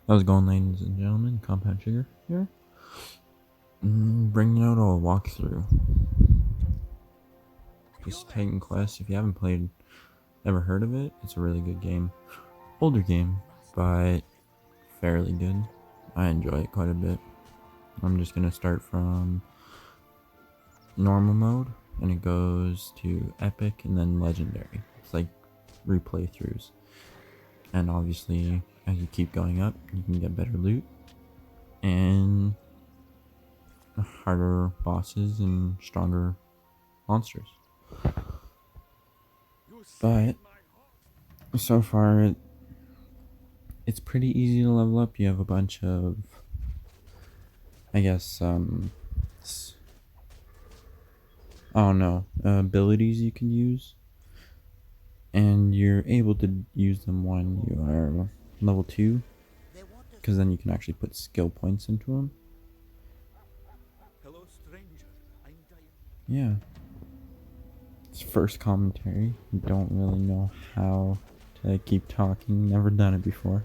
How's it going, ladies and gentlemen? Compound Sugar here. Bringing out a walkthrough. Just Titan Quest. If you haven't ever heard of it, it's a really good game. Older game, but fairly good. I enjoy it quite a bit. I'm just gonna start from normal mode, and it goes to epic and then legendary. It's like replay throughs. And obviously, as you keep going up, you can get better loot and harder bosses and stronger monsters. But so far, it's pretty easy to level up. You have a bunch of, I guess, I don't know, abilities you can use, and you're able to use them when you are level 2, because then you can actually put skill points into them. Hello, stranger. Yeah. It's first commentary. Don't really know how to keep talking. Never done it before.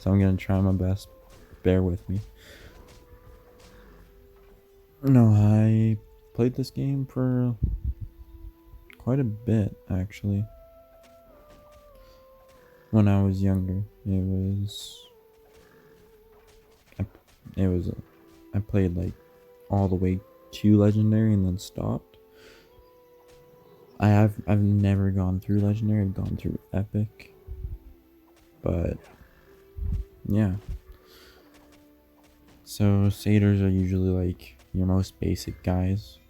So I'm gonna try my best. Bear with me. No, I played this game for quite a bit, actually. When I was younger, I, it was, I played like all the way to legendary and then stopped. I've never gone through legendary. I've gone through epic, but yeah. So satyrs are usually like your most basic guys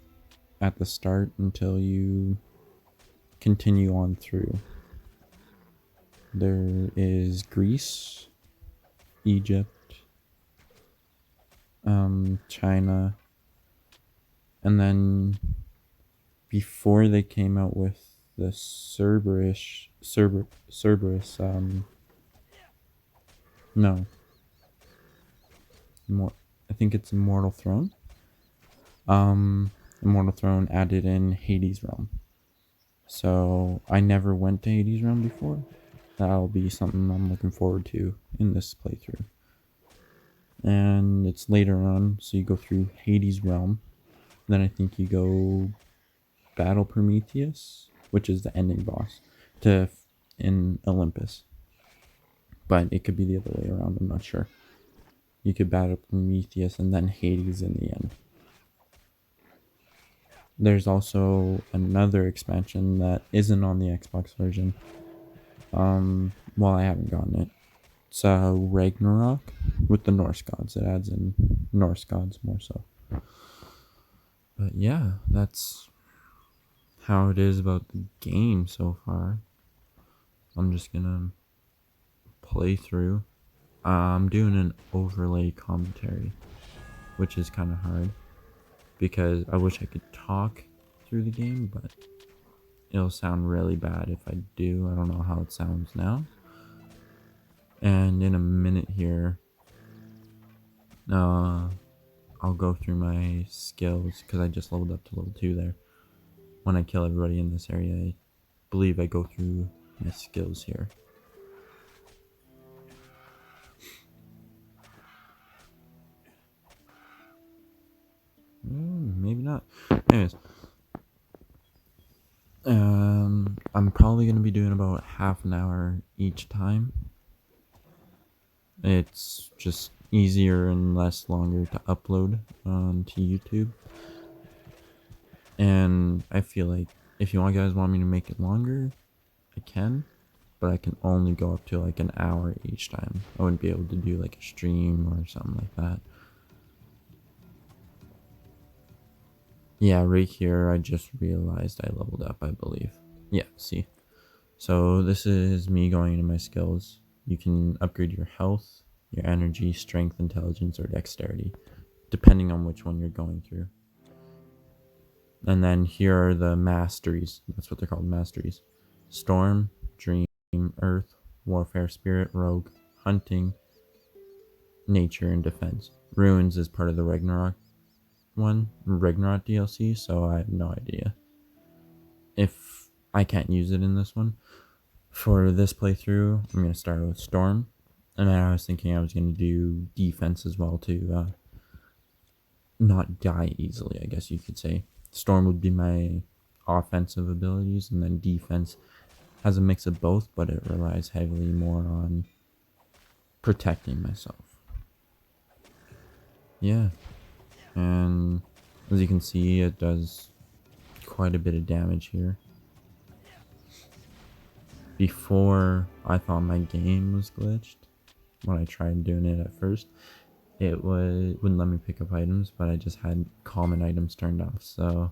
at the start until you continue on through. There is Greece, Egypt, China, and then before they came out with the Cerberus, no, more, I think it's Immortal Throne. Immortal Throne added in Hades Realm. So I never went to Hades Realm before. That'll be something I'm looking forward to in this playthrough. And it's later on, so you go through Hades Realm. Then I think you go Battle Prometheus, which is the ending boss, to in Olympus. But it could be the other way around, I'm not sure. You could battle Prometheus and then Hades in the end. There's also another expansion that isn't on the Xbox version. Well, I haven't gotten it. It's Ragnarok with the Norse gods. It adds in Norse gods more so. But yeah, that's how it is about the game so far. I'm just gonna play through. I'm doing an overlay commentary, which is kind of hard because I wish I could talk through the game, but it'll sound really bad if I do. I don't know how it sounds now. And in a minute here, I'll go through my skills because I just leveled up to level 2 there. When I kill everybody in this area, I believe I go through my skills here. Maybe not. Anyways, I'm probably gonna be doing about half an hour each time. It's just easier and less longer to upload to YouTube. And I feel like if you guys want me to make it longer, I can, but I can only go up to like an hour each time. I wouldn't be able to do like a stream or something like that. Yeah, right here I just realized I leveled up, I believe. Yeah, see. So this is me going into my skills. You can upgrade your health, your energy, strength, intelligence, or dexterity, depending on which one you're going through. And then here are the masteries. That's what they're called, masteries. Storm, Dream, Earth, Warfare, Spirit, Rogue, Hunting, Nature, and Defense. Ruins is part of the Ragnarok DLC, so I have no idea if I can't use it in this one. For this playthrough, I'm going to start with Storm. And then I was thinking I was going to do defense as well to not die easily, I guess you could say. Storm would be my offensive abilities, and then defense has a mix of both, but it relies heavily more on protecting myself. Yeah, and as you can see, it does quite a bit of damage here. Before, I thought my game was glitched when I tried doing it at first. Wouldn't let me pick up items, but I just had common items turned off, so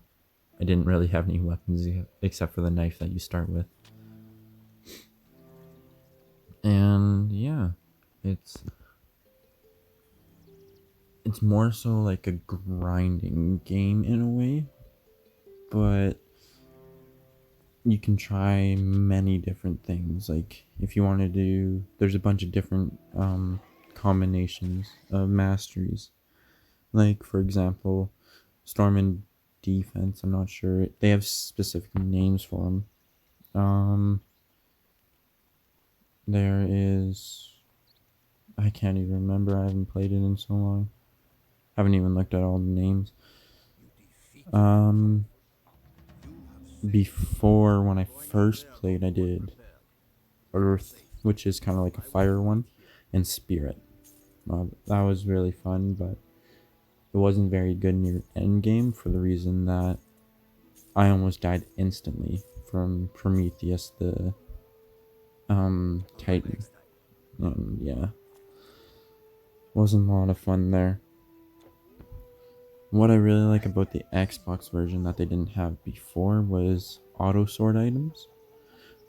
I didn't really have any weapons except for the knife that you start with. And yeah, it's more so like a grinding game in a way, but you can try many different things. Like if you want to do, there's a bunch of different combinations of masteries. Like for example, Storm and Defense. I'm not sure they have specific names for them. There is, I can't even remember. I haven't played it in so long. Haven't even looked at all the names. Um, Before when I first played, I did Earth, which is kind of like a fire one, and Spirit. That was really fun, but it wasn't very good near end game for the reason that I almost died instantly from Prometheus, the Titan. Yeah, wasn't a lot of fun there. What I really like about the Xbox version that they didn't have before was auto sort items.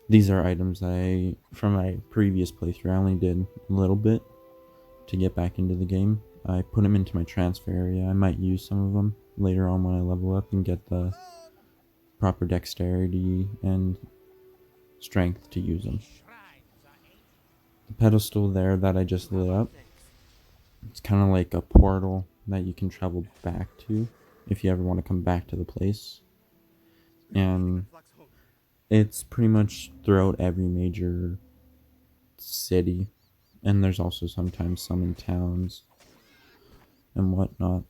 These are items that from my previous playthrough, I only did a little bit to get back into the game. I put them into my transfer area. I might use some of them later on when I level up and get the proper dexterity and strength to use them. The pedestal there that I just lit up, it's kind of like a portal that you can travel back to if you ever want to come back to the place. And it's pretty much throughout every major city, and there's also sometimes some in towns and whatnot.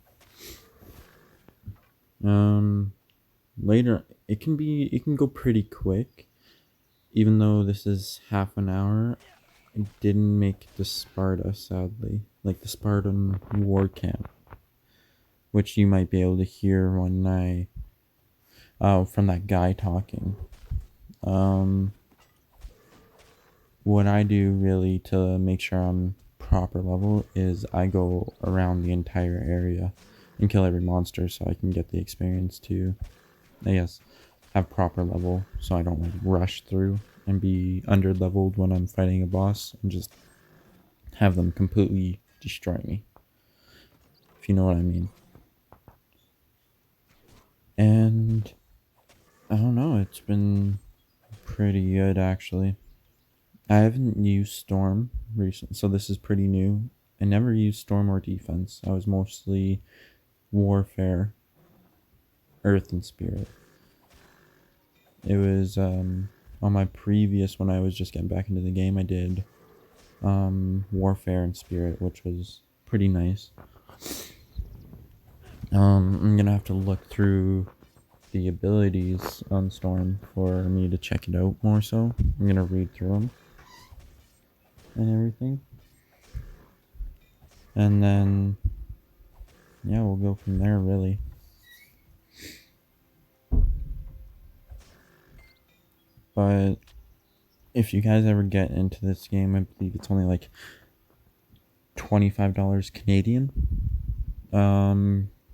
Later it can go pretty quick, even though this is half an hour. It didn't make it to Sparta, sadly, like the Spartan war camp, which you might be able to hear when I from that guy talking. What I do really to make sure I'm proper level is I go around the entire area and kill every monster so I can get the experience to, I guess, have proper level so I don't like rush through and be under leveled when I'm fighting a boss and just have them completely destroy me, if you know what I mean. And I don't know, it's been pretty good actually. I haven't used Storm recently, so this is pretty new. I never used Storm or Defense. I was mostly Warfare, Earth, and Spirit. It was on my previous, when I was just getting back into the game, I did Warfare and Spirit, which was pretty nice. I'm gonna have to look through the abilities on Storm for me to check it out more so. I'm gonna read through them and everything. And then, yeah, we'll go from there, really. But if you guys ever get into this game, I believe it's only like $25 Canadian. A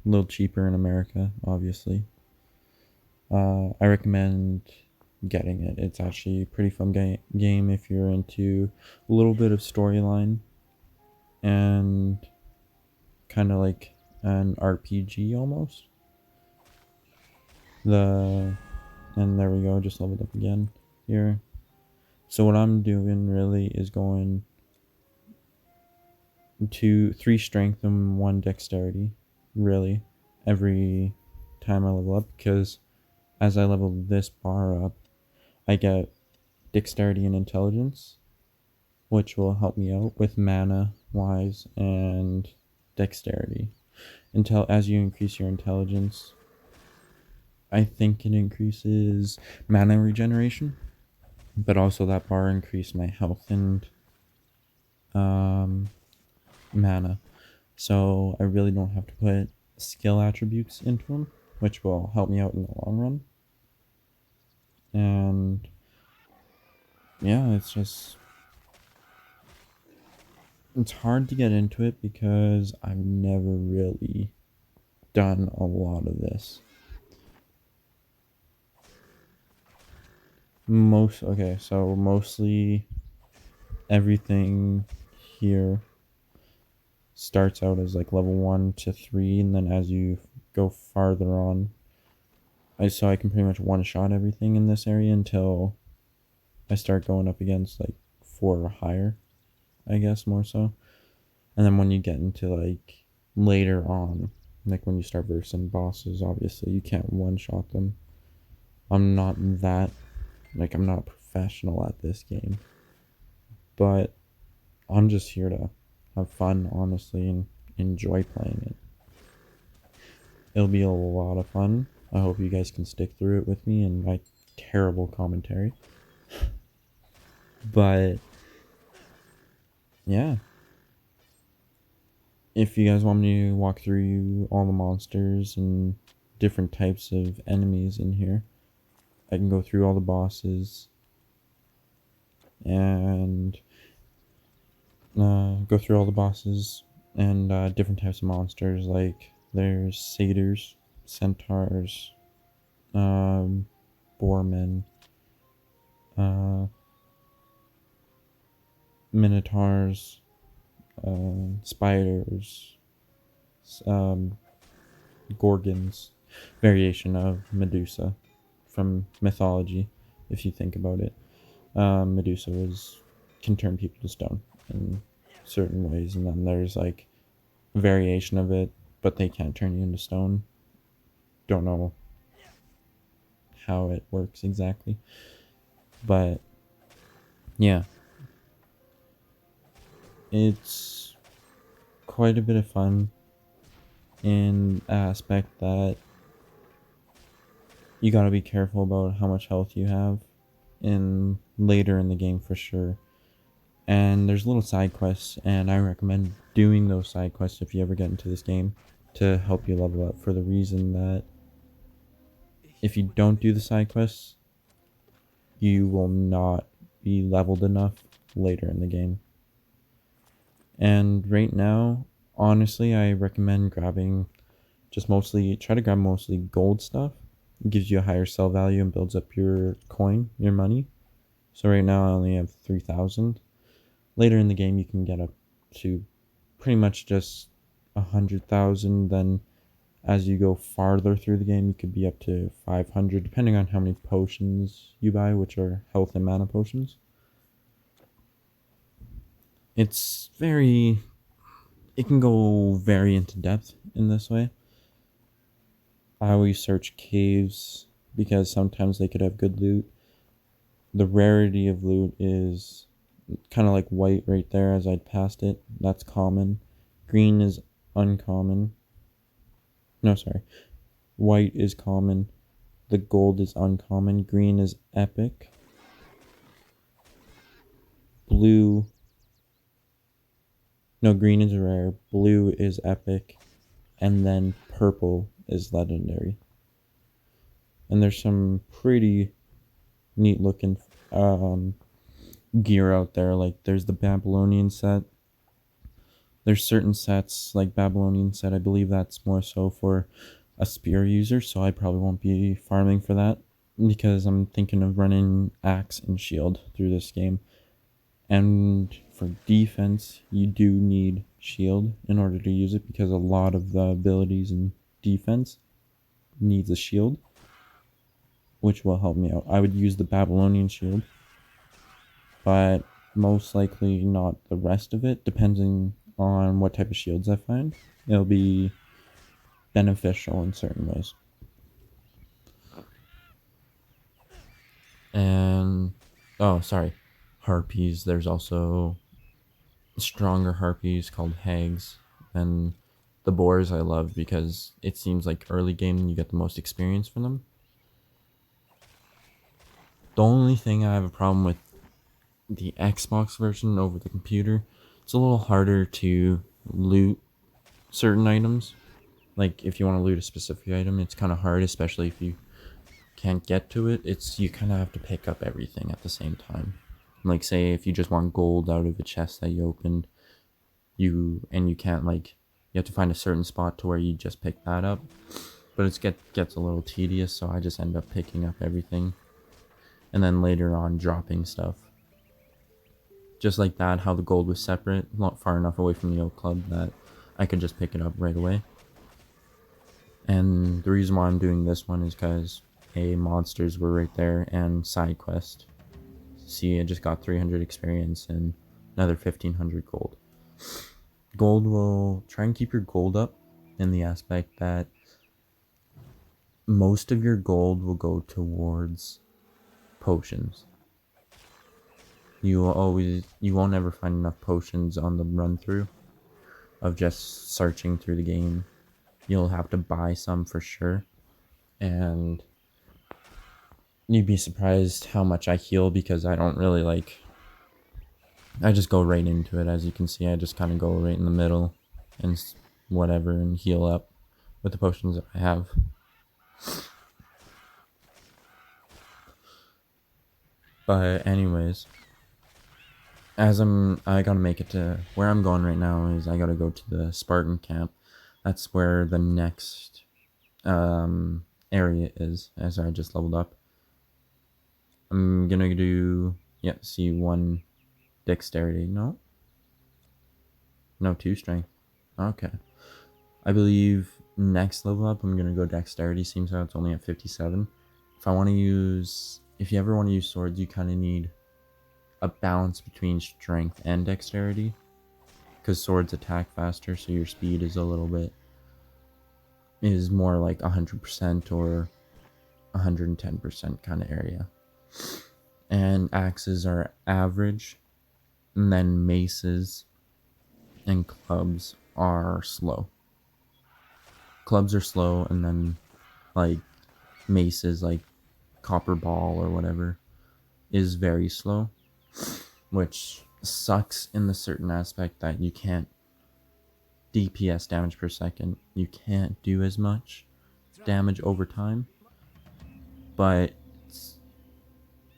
little cheaper in America, obviously. I recommend getting it. It's actually a pretty fun game if you're into a little bit of storyline and kind of like an RPG almost. And there we go, just leveled up again here. So what I'm doing really is going to 3 strength and 1 dexterity, really, every time I level up, because as I level this bar up, I get dexterity and intelligence, which will help me out with mana wise and dexterity. Until as you increase your intelligence, I think it increases mana regeneration, but also that bar increased my health and mana. So I really don't have to put skill attributes into them, which will help me out in the long run. And yeah, it's hard to get into it because I've never really done a lot of this. So mostly everything here starts out as like level 1 to 3, and then as you go farther on, so I can pretty much one shot everything in this area until I start going up against like 4 or higher, I guess, more so. And then when you get into like later on, like when you start versing bosses, obviously you can't one shot them. I'm not a professional at this game, but I'm just here to have fun, honestly, and enjoy playing it. It'll be a lot of fun. I hope you guys can stick through it with me and my terrible commentary. But yeah, if you guys want me to walk through all the monsters and different types of enemies in here, I can go through all the bosses and different types of monsters. Like there's satyrs, centaurs, boarmen, uh, minotaurs, spiders, gorgons, variation of Medusa from mythology, if you think about it. Medusa can turn people to stone in certain ways, and then there's like a variation of it, but they can't turn you into stone. Don't know how it works exactly, but yeah, it's quite a bit of fun in aspect that you gotta be careful about how much health you have in later in the game for sure. And there's little side quests, and I recommend doing those side quests if you ever get into this game to help you level up, for the reason that if you don't do the side quests, you will not be leveled enough later in the game. And right now, honestly, I recommend try to grab mostly gold stuff. It gives you a higher sell value and builds up your money. So right now I only have 3,000. Later in the game you can get up to pretty much just 100,000. Then as you go farther through the game, you could be up to 500, depending on how many potions you buy, which are health and mana potions. It can go very into depth in this way. I always search caves because sometimes they could have good loot. The rarity of loot is kind of like white right there as I'd passed it. That's common. Green is uncommon. No, sorry. White is common. The gold is uncommon. Green is epic. Blue. No, green is rare. Blue is epic. And then purple is legendary. And there's some pretty neat looking gear out there. Like there's the Babylonian set. There's certain sets like Babylonian set. I believe that's more so for a spear user, so I probably won't be farming for that because I'm thinking of running axe and shield through this game. And for defense, you do need shield in order to use it, because a lot of the abilities in defense needs a shield, which will help me out. I would use the Babylonian shield, but most likely not the rest of it, depending on what type of shields I find. It'll be beneficial in certain ways. And oh, sorry, harpies. There's also stronger harpies called hags, and the boars I love because it seems like early game you get the most experience from them. The only thing I have a problem with the Xbox version over the computer, it's a little harder to loot certain items. Like if you want to loot a specific item, it's kind of hard, especially if you can't get to it. It's you kind of have to pick up everything at the same time. Like say if you just want gold out of a chest that you opened, you can't like you have to find a certain spot to where you just pick that up. But gets a little tedious, so I just end up picking up everything and then later on dropping stuff. Just like that, how the gold was separate, not far enough away from the oak club that I could just pick it up right away. And the reason why I'm doing this one is because monsters were right there and side quest. See, I just got 300 experience and another 1500 gold. Gold will try and keep your gold up in the aspect that most of your gold will go towards potions. You won't ever find enough potions on the run through of just searching through the game. You'll have to buy some for sure, and you'd be surprised how much I heal because I don't really I just go right into it. As you can see, I just kind of go right in the middle and whatever and heal up with the potions that I have. But anyways, I gotta make it to where I'm going right now is I gotta go to the Spartan camp. That's where the next area is, as I just leveled up. I'm gonna do C1 dexterity. No, 2 strength. Okay, I believe next level up I'm gonna go dexterity. Seems how it's only at 57. If you ever want to use swords, you kind of need a balance between strength and dexterity, because swords attack faster, so your speed is more like 100% or 110% kind of area. And axes are average, and then maces and clubs are slow. Clubs are slow, and then like maces, like copper ball or whatever, is very slow, which sucks in the certain aspect that you can't DPS damage per second. You can't do as much damage over time, but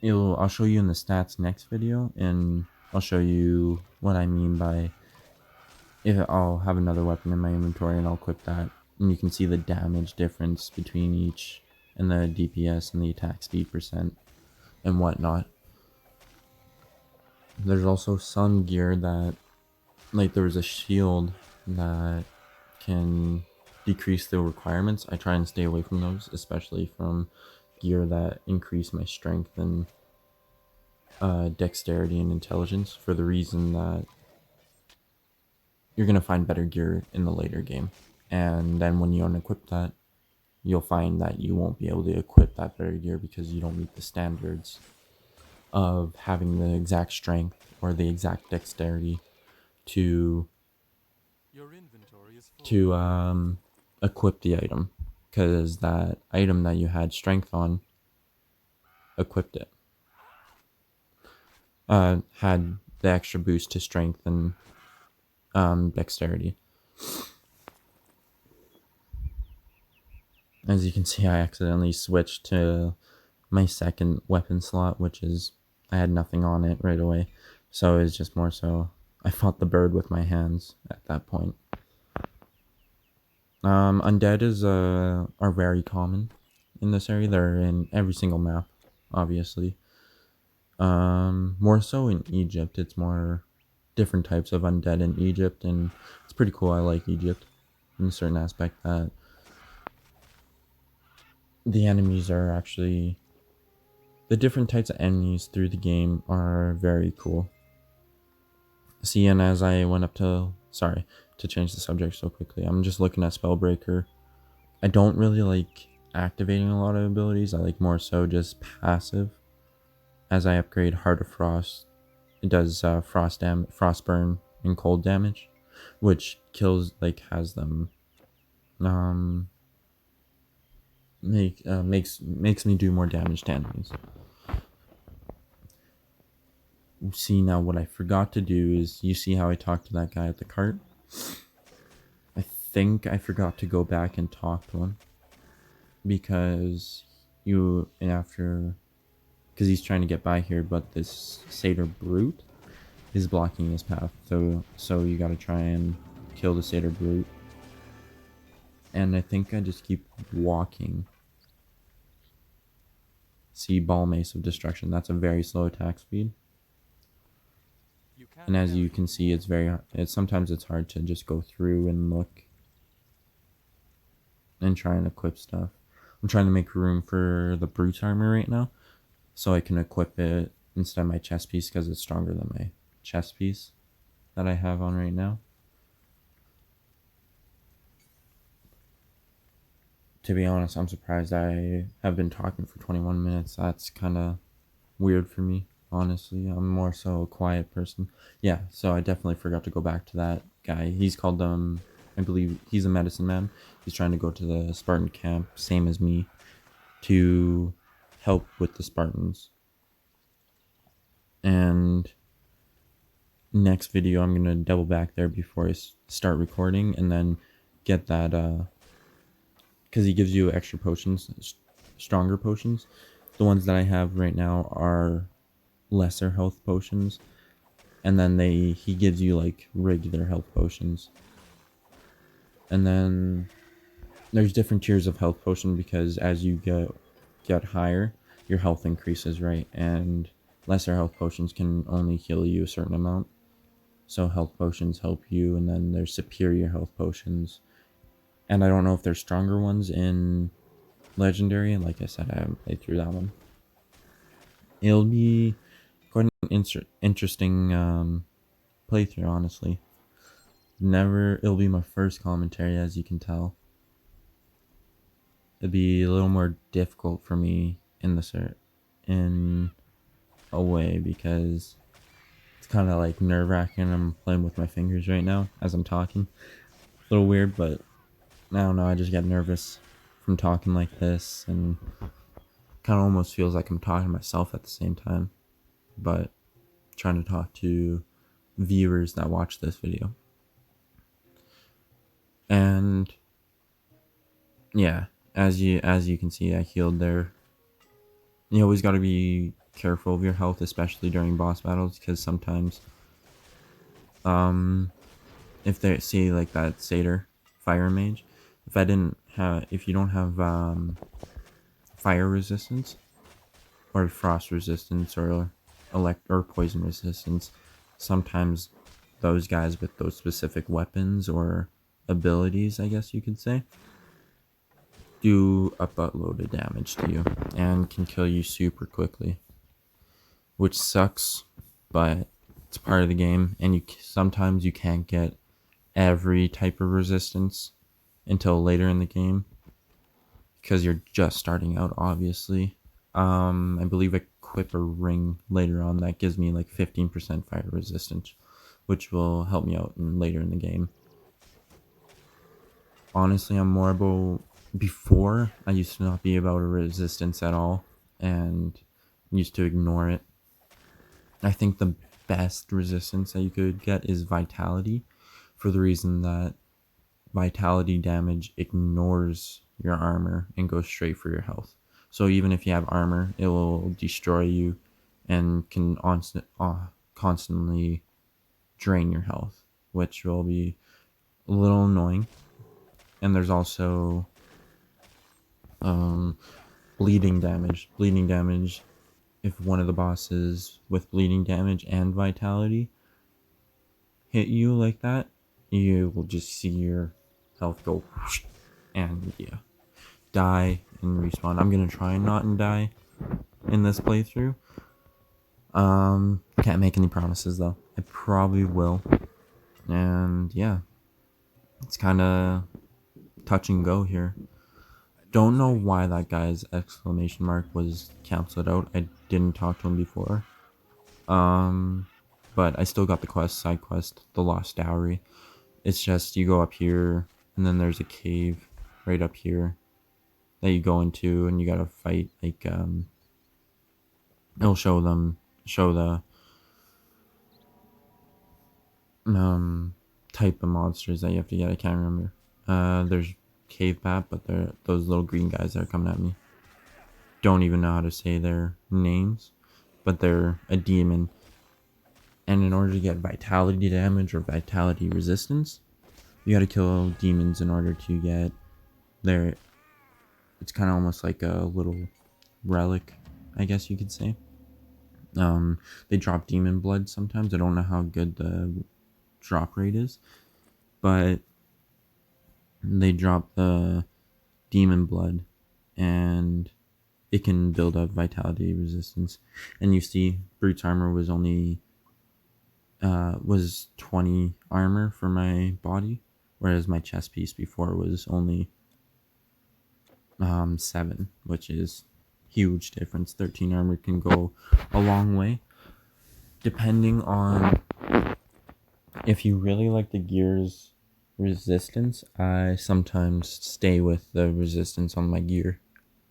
I'll show you in the stats next video, and I'll show you what I mean by if I'll have another weapon in my inventory and I'll equip that, and you can see the damage difference between each and the DPS and the attack speed percent and whatnot. There's also some gear that, like there was a shield that can decrease the requirements. I try and stay away from those, especially from gear that increase my strength and dexterity and intelligence, for the reason that you're going to find better gear in the later game, and then when you unequip that, you'll find that you won't be able to equip that better gear because you don't meet the standards of having the exact strength or the exact dexterity to equip the item, because that item that you had strength on equipped it, had the extra boost to strength and dexterity. As you can see, I accidentally switched to my second weapon slot, which is I had nothing on it right away, so it's just more so I fought the bird with my hands at that point. Undead are very common in this area. They're in every single map, obviously. More so in Egypt. It's more different types of undead in Egypt, and it's pretty cool. I like Egypt in a certain aspect that the enemies are actually, the different types of enemies through the game are very cool. See, and as I went up to, sorry to change the subject so quickly, I'm just looking at Spellbreaker. I don't really like activating a lot of abilities. I like more so just passive. As I upgrade Heart of Frost, it does frost burn, and cold damage, which kills like has them um makes me do more damage to enemies. See, now what I forgot to do is, you see how I talked to that guy at the cart? I think I forgot to go back and talk to him because because he's trying to get by here, but this Satyr Brute is blocking his path. So you gotta try and kill the Satyr Brute. And I think I just keep walking. See, Ball Mace of Destruction. That's a very slow attack speed. And as you can see, sometimes it's hard to just go through and look and try and equip stuff. I'm trying to make room for the Brute's armor right now, so I can equip it instead of my chest piece, because it's stronger than my chest piece that I have on right now. To be honest, I'm surprised I have been talking for 21 minutes. That's kind of weird for me, honestly. I'm more so a quiet person. Yeah, so I definitely forgot to go back to that guy. He's called, I believe he's a medicine man. He's trying to go to the Spartan camp, same as me, to help with the Spartans. And next video, I'm going to double back there before I start recording, and then get that, because he gives you extra potions, stronger potions. The ones that I have right now are lesser health potions, and then he gives you like regular health potions. And then there's different tiers of health potion, because as you get higher, your health increases, right? And lesser health potions can only heal you a certain amount. So health potions help you, and then there's superior health potions. And I don't know if there's stronger ones in Legendary, and like I said, I haven't played through that one. It'll be quite an interesting playthrough, honestly. It'll be my first commentary, as you can tell. It'd be a little more difficult for me in a way, because it's kind of like nerve-wracking. I'm playing with my fingers right now as I'm talking. A little weird, but I don't know, I just get nervous from talking like this, and kind of almost feels like I'm talking to myself at the same time, but trying to talk to viewers that watch this video. And yeah, as you can see, I healed there. You always got to be careful of your health, especially during boss battles, because sometimes if they see like that Satyr Fire Mage, if you don't have fire resistance or frost resistance or or poison resistance, sometimes those guys with those specific weapons or abilities, I guess you could say, do a buttload of damage to you and can kill you super quickly, which sucks, but it's part of the game. And sometimes you can't get every type of resistance until later in the game, because you're just starting out, obviously. I believe I equip a ring later on that gives me like 15% fire resistance, which will help me out later in the game. Honestly, I'm more about, before I used to not be about a resistance at all and used to ignore it. I think the best resistance that you could get is vitality, for the reason that vitality damage ignores your armor and goes straight for your health. So even if you have armor, it will destroy you and can constantly drain your health, which will be a little annoying. And there's also bleeding damage. Bleeding damage, if one of the bosses with bleeding damage and vitality hit you like that, you will just see your health go whoosh, and yeah, die and respawn. I'm gonna try and not die in this playthrough. Can't make any promises though. I probably will. And yeah, it's kind of touch and go here. Don't know why that guy's exclamation mark was canceled out. I didn't talk to him before. but I still got the quest, side quest, the Lost Dowry. It's just you go up here, and then there's a cave right up here that you go into, and you gotta fight, like, it'll show the type of monsters that you have to get. I can't remember. There's cave bat, but they're those little green guys that are coming at me. Don't even know how to say their names, but they're a demon. And in order to get vitality damage or vitality resistance, you gotta kill demons in order to get their. It's kind of almost like a little relic, I guess you could say. They drop demon blood sometimes. I don't know how good the drop rate is, but they drop the demon blood, and it can build up vitality resistance. And you see, Brute's armor was only was 20 armor for my body, whereas my chest piece before was only 7, which is huge difference. 13 armor can go a long way, depending on if you really like the gear's resistance. I sometimes stay with the resistance on my gear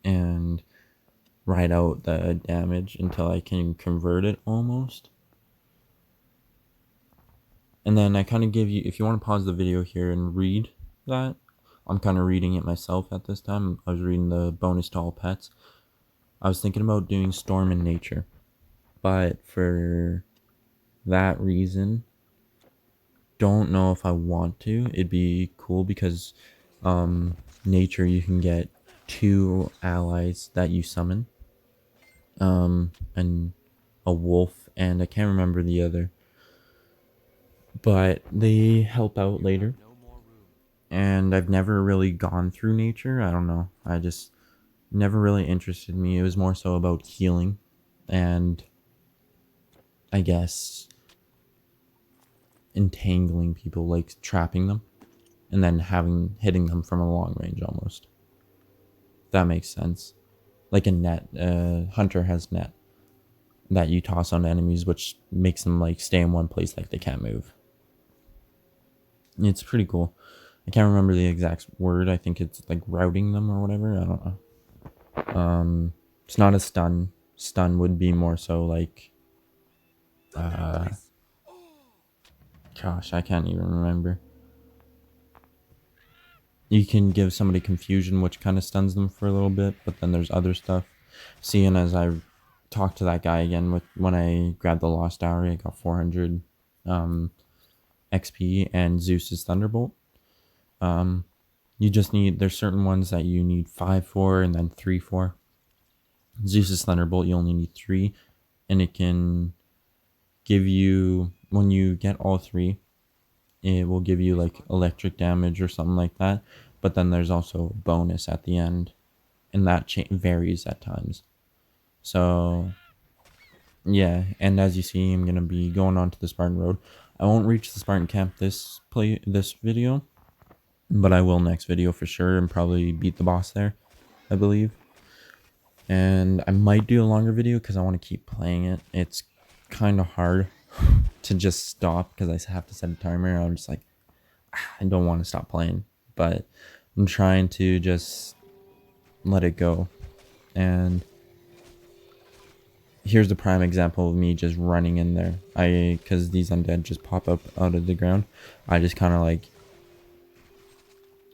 and ride out the damage until I can convert it almost. And then I kind of give you, if you want to pause the video here and read that, I'm kind of reading it myself at this time. I was reading the bonus to all pets. I was thinking about doing Storm in Nature, but for that reason, don't know if I want to. It'd be cool because Nature, you can get 2 allies that you summon, and a wolf, and I can't remember the other, but they help out later. And I've never really gone through Nature. I don't know. I just never really interested me. It was more so about healing and, I guess, entangling people, like trapping them and then hitting them from a long range almost. That makes sense. Like a net. Hunter has net that you toss on enemies, which makes them like stay in one place, like they can't move. It's pretty cool. I can't remember the exact word. I think it's like routing them or whatever. I don't know. It's not a stun. Stun would be more so like, gosh, I can't even remember. You can give somebody confusion, which kind of stuns them for a little bit, but then there's other stuff. Seeing as I talked to that guy again when I grabbed the Lost Dowry, I got 400 XP and Zeus's Thunderbolt. You just need, there's certain ones that you need 5 for and then 3 for. Zeus's Thunderbolt, you only need 3, and it can give you, when you get all 3, it will give you like electric damage or something like that, but then there's also a bonus at the end, and that varies at times. So yeah, and as you see, I'm gonna be going on to the Spartan Road. I won't reach the Spartan Camp this video, but I will next video for sure, and probably beat the boss there, I believe. And I might do a longer video because I want to keep playing it. It's kind of hard to just stop because I have to set a timer. I'm just like, I don't want to stop playing, but I'm trying to just let it go. And here's the prime example of me just running in there. Because these undead just pop up out of the ground, I just kind of like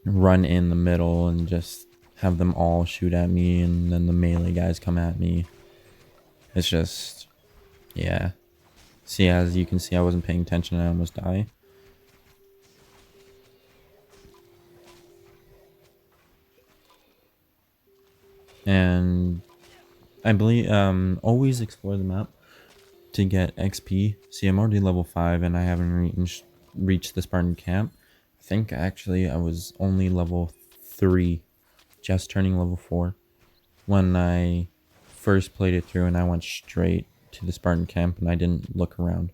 run in the middle and just have them all shoot at me, and then the melee guys come at me. It's just, yeah. See, as you can see, I wasn't paying attention and I almost die. And I believe, always explore the map to get XP. See, I'm already level 5 and I haven't reached the Spartan Camp. I think actually I was only level 3, just turning level 4, when I first played it through, and I went straight to the Spartan Camp and I didn't look around,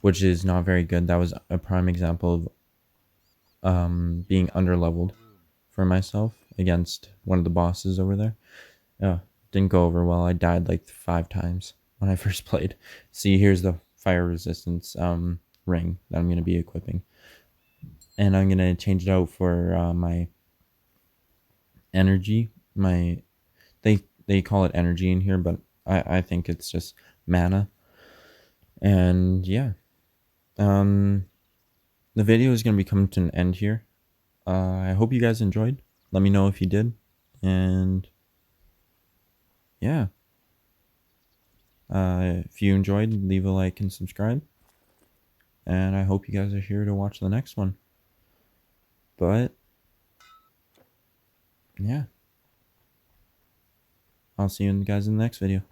which is not very good. That was a prime example of being underleveled for myself against one of the bosses over there. Didn't go over well. I died like 5 times when I first played. See, here's the fire resistance ring that I'm going to be equipping. And I'm going to change it out for my energy. They call it energy in here, but I think it's just mana. And yeah, the video is going to be coming to an end here. I hope you guys enjoyed. Let me know if you did. And yeah, if you enjoyed, leave a like and subscribe. And I hope you guys are here to watch the next one. But yeah, I'll see you guys in the next video.